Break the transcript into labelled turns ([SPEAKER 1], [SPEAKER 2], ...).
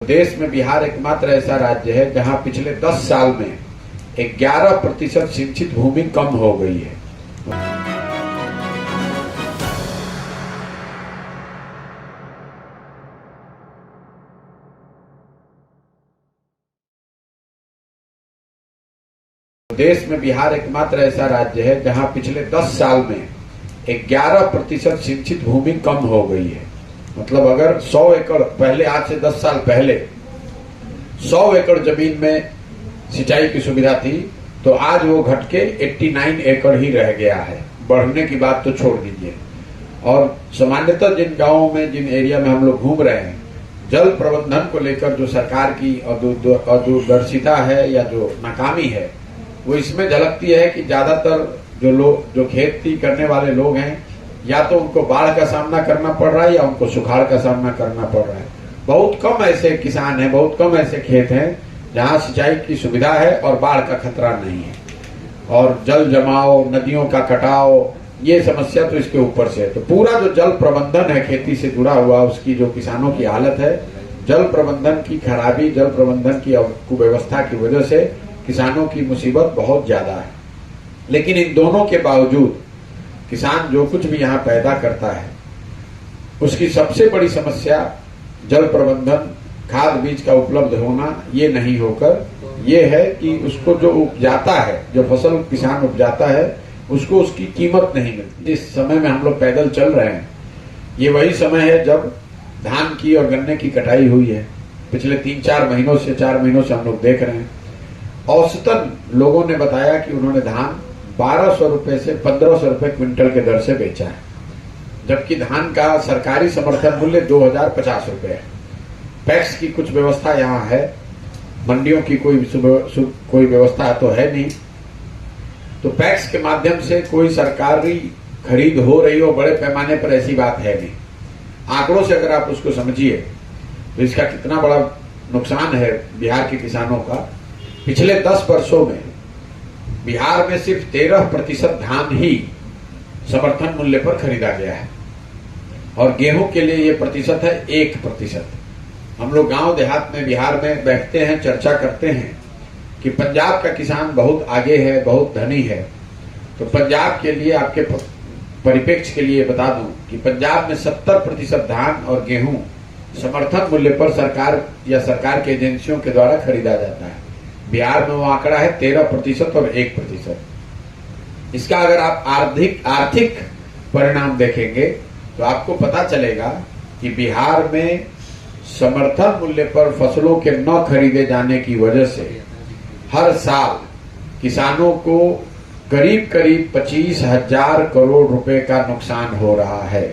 [SPEAKER 1] देश में बिहार एकमात्र ऐसा राज्य है जहां पिछले 10 साल में 11% सिंचित भूमि कम हो गई है। देश में बिहार एकमात्र ऐसा राज्य है जहां पिछले 10 साल में 11% सिंचित भूमि कम हो गई है। मतलब अगर 100 एकड़ पहले, आज से 10 साल पहले 100 एकड़ जमीन में सिंचाई की सुविधा थी, तो आज वो घट के 89 एकड़ ही रह गया है। बढ़ने की बात तो छोड़ दीजिए। और सामान्यतः जिन गांवों में, जिन एरिया में हम लोग घूम रहे हैं, जल प्रबंधन को लेकर जो सरकार की अदूरदर्शिता है या जो नाकामी है, वो इसमें झलकती है कि ज्यादातर जो खेती करने वाले लोग हैं, या तो उनको बाढ़ का सामना करना पड़ रहा है या उनको सुखाड़ का सामना करना पड़ रहा है। बहुत कम ऐसे किसान हैं, बहुत कम ऐसे खेत हैं जहां सिंचाई की सुविधा है और बाढ़ का खतरा नहीं है। और जल जमाव, नदियों का कटाव, ये समस्या तो इसके ऊपर से है। तो पूरा जो जल प्रबंधन है खेती से जुड़ा हुआ, उसकी जो किसानों की हालत है, जल प्रबंधन की खराबी, जल प्रबंधन की कुव्यवस्था की वजह से किसानों की मुसीबत बहुत ज्यादा है। लेकिन इन दोनों के बावजूद किसान जो कुछ भी यहाँ पैदा करता है, उसकी सबसे बड़ी समस्या जल प्रबंधन, खाद बीज का उपलब्ध होना, ये नहीं होकर ये है कि उसको जो उपजाता है, जो फसल किसान उपजाता है, उसको उसकी कीमत नहीं मिलती। जिस समय में हम लोग पैदल चल रहे हैं, ये वही समय है जब धान की और गन्ने की कटाई हुई है। पिछले 3-4 महीनों से, 4 महीनों से हम लोग देख रहे हैं। औसतन लोगों ने बताया कि उन्होंने धान 1200 रुपए से 1500 रुपए क्विंटल के दर से बेचा है, जबकि धान का सरकारी समर्थन मूल्य 2050 रुपए है। पैक्स की कुछ व्यवस्था यहाँ है, मंडियों की कोई व्यवस्था तो है नहीं। तो पैक्स के माध्यम से कोई सरकारी खरीद हो रही हो बड़े पैमाने पर, ऐसी बात है नहीं। आंकड़ों से अगर आप उसको समझिए तो इसका कितना बड़ा नुकसान है बिहार के किसानों का। पिछले 10 वर्षों में बिहार में सिर्फ 13% धान ही समर्थन मूल्य पर खरीदा गया है, और गेहूं के लिए ये प्रतिशत है 1%। हम लोग गांव देहात में, बिहार में बैठते हैं, चर्चा करते हैं कि पंजाब का किसान बहुत आगे है, बहुत धनी है। तो पंजाब के लिए, आपके परिप्रेक्ष्य के लिए बता दूं कि पंजाब में 70% धान और गेहूं समर्थन मूल्य पर सरकार या सरकार की एजेंसियों के द्वारा खरीदा जाता है। बिहार में वो आंकड़ा है 13% और 1%। इसका अगर आप आर्थिक परिणाम देखेंगे तो आपको पता चलेगा कि बिहार में समर्थन मूल्य पर फसलों के न खरीदे जाने की वजह से हर साल किसानों को करीब 25,000 करोड़ रुपए का नुकसान हो रहा है।